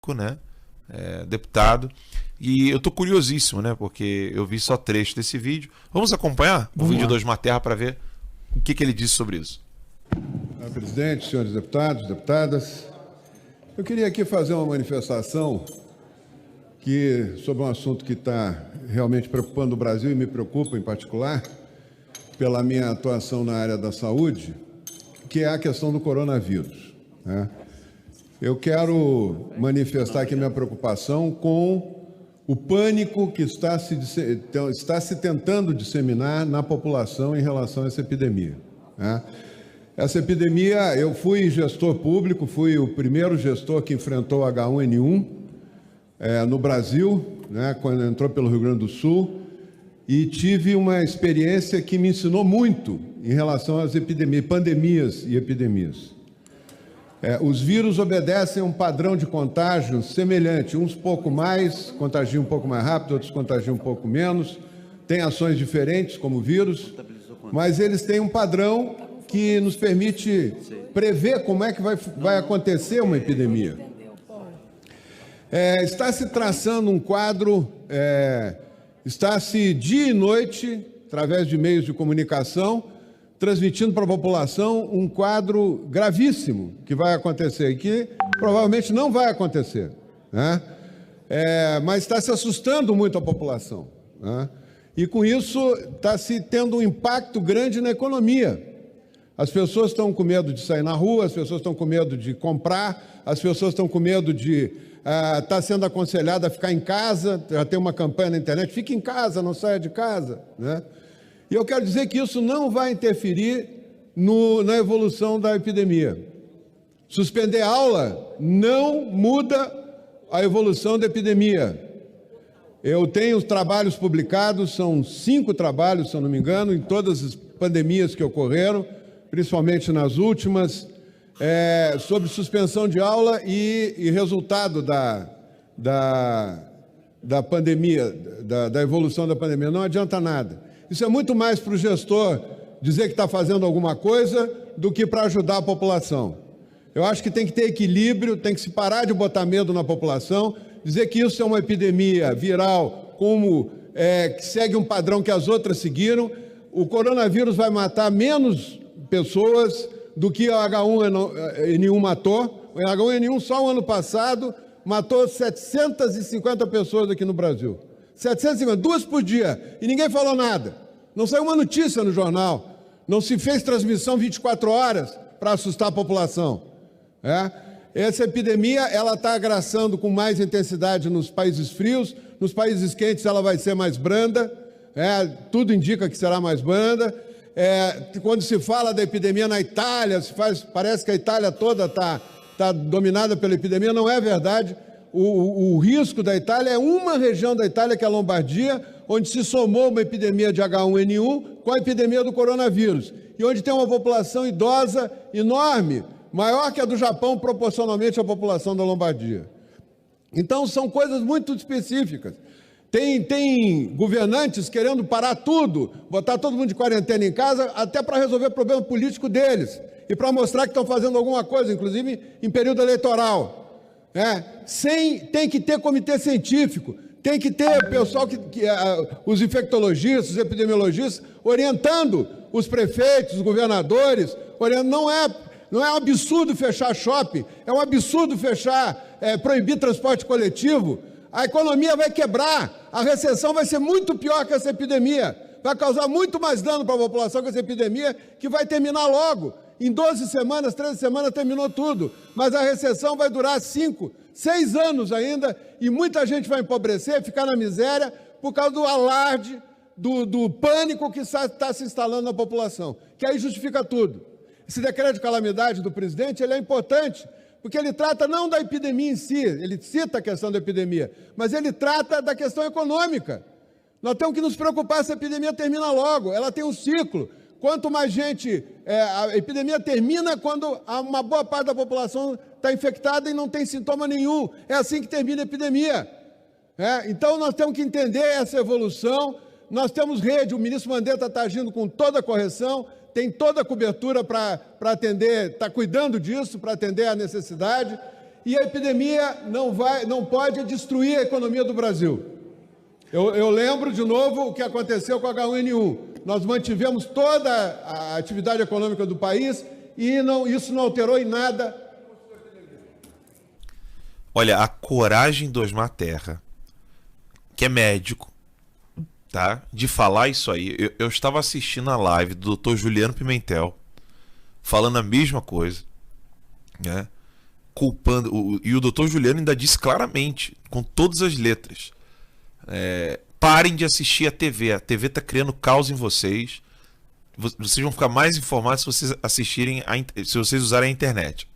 político, né? Deputado. E eu estou curiosíssimo, né? Porque eu vi só trecho desse vídeo. Vamos acompanhar o vídeo do Osmar Terra para ver o que ele disse sobre isso. Senhor presidente, senhores deputados, deputadas, eu queria aqui fazer uma manifestação sobre um assunto que está realmente preocupando o Brasil e me preocupa em particular, pela minha atuação na área da saúde, que é a questão do coronavírus, né? Eu quero manifestar aqui minha preocupação com o pânico que está se tentando disseminar na população em relação a essa epidemia, né? Essa epidemia, eu fui gestor público, fui o primeiro gestor que enfrentou o H1N1 no Brasil, né, quando entrou pelo Rio Grande do Sul, e tive uma experiência que me ensinou muito em relação às epidemias, pandemias e epidemias. Os vírus obedecem a um padrão de contágio semelhante, uns pouco mais, contagiam um pouco mais rápido, outros contagiam um pouco menos, têm ações diferentes como o vírus, mas eles têm um padrão que nos permite prever como é que vai acontecer uma epidemia. Está se traçando um quadro, está-se dia e noite, através de meios de comunicação, transmitindo para a população um quadro gravíssimo que vai acontecer e que provavelmente não vai acontecer, né? Mas está se assustando muito a população, né? E com isso está se tendo um impacto grande na economia. As pessoas estão com medo de sair na rua, as pessoas estão com medo de comprar, as pessoas estão com medo de estar sendo aconselhada a ficar em casa. Já tem uma campanha na internet, fique em casa, não saia de casa, né? E eu quero dizer que isso não vai interferir na evolução da epidemia. Suspender a aula não muda a evolução da epidemia. Eu tenho os trabalhos publicados, são 5 trabalhos, se eu não me engano, em todas as pandemias que ocorreram, principalmente nas últimas, sobre suspensão de aula e resultado da pandemia, da evolução da pandemia. Não adianta nada. Isso é muito mais para o gestor dizer que está fazendo alguma coisa do que para ajudar a população. Eu acho que tem que ter equilíbrio, tem que se parar de botar medo na população, dizer que isso é uma epidemia viral, que segue um padrão que as outras seguiram. O coronavírus vai matar menos pessoas do que o H1N1 matou. O H1N1 só o ano passado matou 750 pessoas aqui no Brasil. 750, 2 por dia, e ninguém falou nada. Não saiu uma notícia no jornal, não se fez transmissão 24 horas para assustar a população. Essa epidemia ela está agraçando com mais intensidade nos países frios, nos países quentes ela vai ser mais branda, tudo indica que será mais branda. Quando se fala da epidemia na Itália, parece que a Itália toda está dominada pela epidemia, não é verdade. O risco da Itália é uma região da Itália, que é a Lombardia, onde se somou uma epidemia de H1N1 com a epidemia do coronavírus, e onde tem uma população idosa enorme, maior que a do Japão, proporcionalmente à população da Lombardia. Então, são coisas muito específicas. Tem governantes querendo parar tudo, botar todo mundo de quarentena em casa, até para resolver o problema político deles, e para mostrar que estão fazendo alguma coisa, inclusive em período eleitoral. Tem que ter comitê científico, tem que ter pessoal, os infectologistas, os epidemiologistas, orientando os prefeitos, os governadores, não é um absurdo fechar shopping, é um absurdo proibir transporte coletivo. A economia vai quebrar, a recessão vai ser muito pior que essa epidemia, vai causar muito mais dano para a população que essa epidemia, que vai terminar logo. Em 12 semanas, 13 semanas terminou tudo, mas a recessão vai durar 5, 6 anos ainda, e muita gente vai empobrecer, ficar na miséria, por causa do alarde, do pânico que está se instalando na população, que aí justifica tudo. Esse decreto de calamidade do presidente, ele é importante, porque ele trata não da epidemia em si, ele cita a questão da epidemia, mas ele trata da questão econômica. Nós temos que nos preocupar se a epidemia termina logo, ela tem um ciclo. Quanto mais gente, a epidemia termina quando uma boa parte da população está infectada e não tem sintoma nenhum. É assim que termina a epidemia. Então, nós temos que entender essa evolução. Nós temos rede, o ministro Mandetta está agindo com toda a correção, tem toda a cobertura para atender, está cuidando disso, para atender a necessidade. e a epidemia não pode destruir a economia do Brasil. Eu lembro de novo o que aconteceu com a H1N1. Nós mantivemos toda a atividade econômica do país e isso não alterou em nada. Olha, a coragem do Osmar Terra, que é médico, tá? De falar isso aí. Eu estava assistindo a live do Dr. Juliano Pimentel, falando a mesma coisa, né? Culpando. E o Dr. Juliano ainda disse claramente, com todas as letras: parem de assistir a TV. A TV está criando caos em vocês. Vocês vão ficar mais informados se vocês assistirem, se vocês usarem a internet.